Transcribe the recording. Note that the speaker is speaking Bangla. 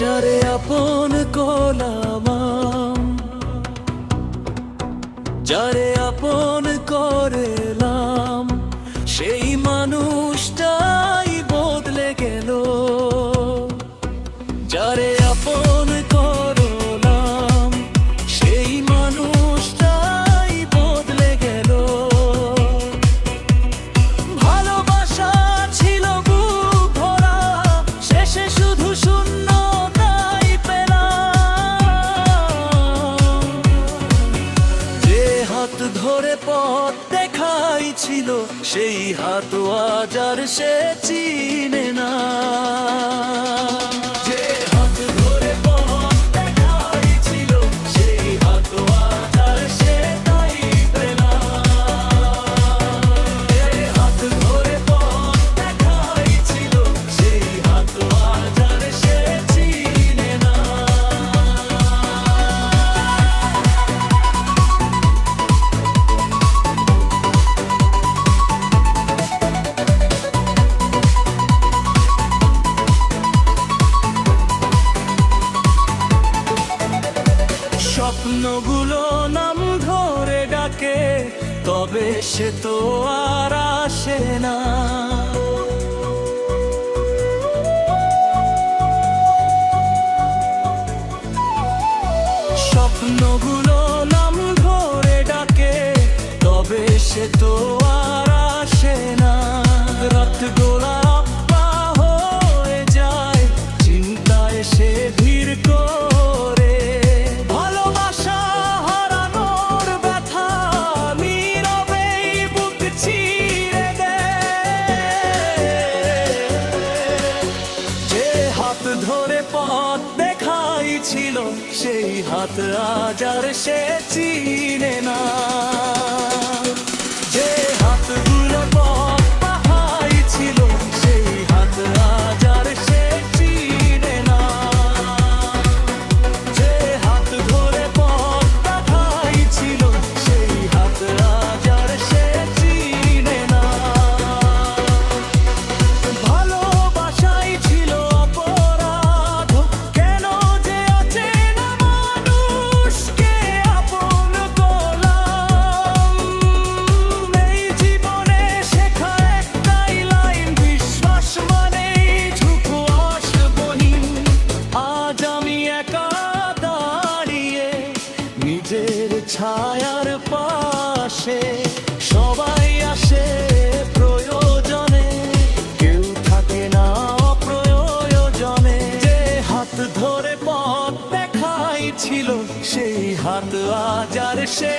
যারে আপন করলাম, যারে আপন করেলাম, সেই মানুষটাই বদলে গেল। যারে আপন করলাম, সেই মানুষটাই বদলে গেল। ভালোবাসা ছিল বুক ভরা, শেষে শুধু শূন্যতাই পেলাম। যে হাত ধরে পথ দেখাইছিল, সেই হাত আজ আর সে চিনে না। স্বপ্নগুলো নাম ধরে ডাকে, তবে সে তো আর আসে না। স্বপ্নগুলো নাম ধরে ডাকে, তবে সে তো আর আসে না। রাত গোলা হয়ে যায়, চিন্তায় সে ভিড় করে। ধরে পথ দেখাইছিল, সেই হাত আজ আর সে চিনে না। যে হাতগুলো পথ দেখাইছিল, সেই হাত আজ আর সে চিনে না। যে হাত ধরে পথ দেখাইছিল, সেই হাত আজ আর সে চিনে না। ভালোবাসাই ছিল নিজের ছায়ার পাশে। সবাই আসে প্রয়োজনে, কেউ থাকে না অপ্রয়োজনে। যে হাত ধরে পথ দেখাইছিল, সেই হাত আজ আর সে